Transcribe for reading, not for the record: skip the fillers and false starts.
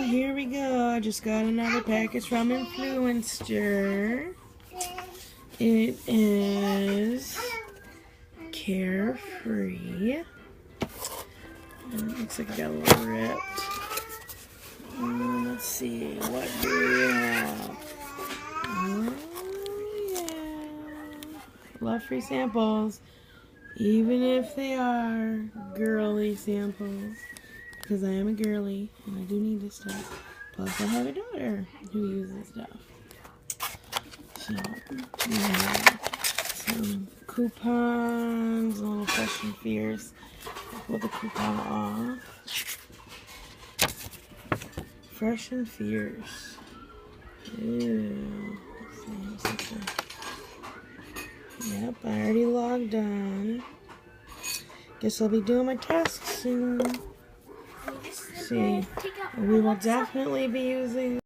here we go. I just got another package from Influenster. It is Carefree. And it looks like I got a little ripped. Let's see, what do we have? Oh, yeah. Love free samples, even if they are girly samples. Because I am a girly and I do need this stuff. Plus I have a daughter who uses this stuff. So we have some coupons, a little Fresh and Fierce. Pull the coupon off. Fresh and Fierce. Ew. Let's see. Yep, I already logged on. Guess I'll be doing my tasks soon. See, we will definitely be using